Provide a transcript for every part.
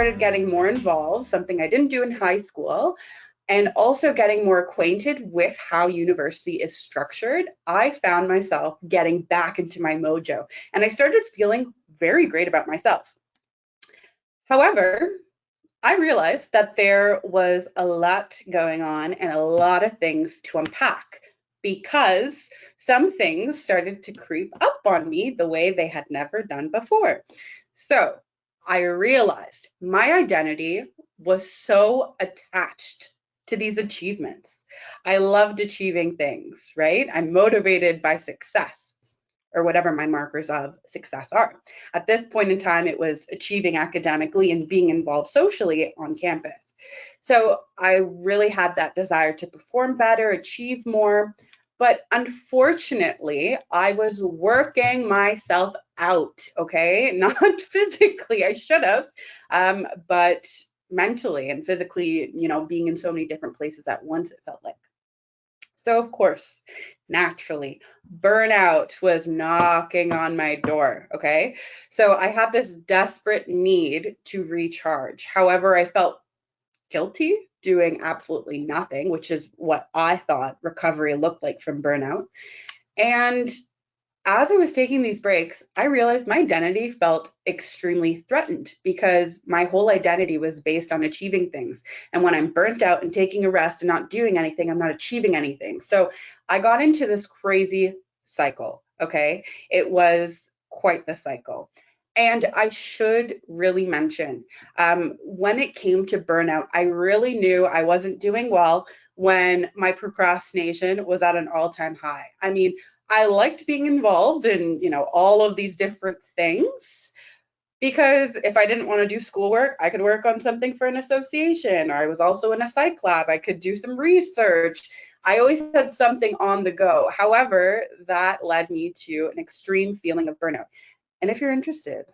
started getting more involved, something I didn't do in high school, and also getting more acquainted with how university is structured, I found myself getting back into my mojo, and I started feeling very great about myself. However, I realized that there was a lot going on and a lot of things to unpack, because some things started to creep up on me the way they had never done before. So I realized my identity was so attached to these achievements. I loved achieving things, right? I'm motivated by success, or whatever my markers of success are. At this point in time, it was achieving academically and being involved socially on campus. So I really had that desire to perform better, achieve more. But unfortunately, I was working myself out, okay? Not physically, I should have, but mentally and physically, being in so many different places at once, it felt like. So, of course, naturally, burnout was knocking on my door. Okay. So, I had this desperate need to recharge. However, I felt guilty doing absolutely nothing, which is what I thought recovery looked like from burnout. And as I was taking these breaks, I realized my identity felt extremely threatened, because my whole identity was based on achieving things. And when I'm burnt out and taking a rest and not doing anything, I'm not achieving anything. So I got into this crazy cycle. Okay. It was quite the cycle. And I should really mention, when it came to burnout, I really knew I wasn't doing well when my procrastination was at an all-time high. I mean, I liked being involved in, all of these different things, because if I didn't want to do schoolwork, I could work on something for an association, or I was also in a psych lab. I could do some research. I always had something on the go. However, that led me to an extreme feeling of burnout. And if you're interested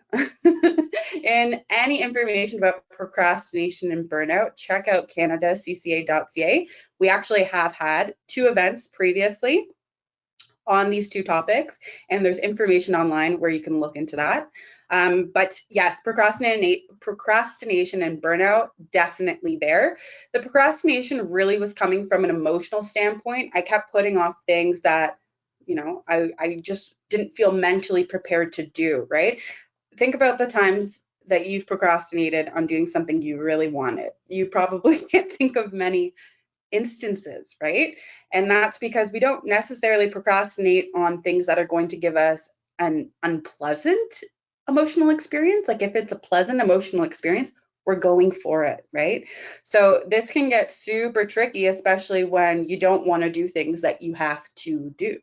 in any information about procrastination and burnout, check out canadacca.ca. We actually have had 2 events previously on these 2 topics, and there's information online where you can look into that. But yes, procrastination and burnout, definitely there. The procrastination really was coming from an emotional standpoint. I kept putting off things that, I just didn't feel mentally prepared to do, right? Think about the times that you've procrastinated on doing something you really wanted. You probably can't think of many instances, right? And that's because we don't necessarily procrastinate on things that are going to give us an unpleasant emotional experience. Like if it's a pleasant emotional experience, we're going for it, right? So this can get super tricky, especially when you don't want to do things that you have to do.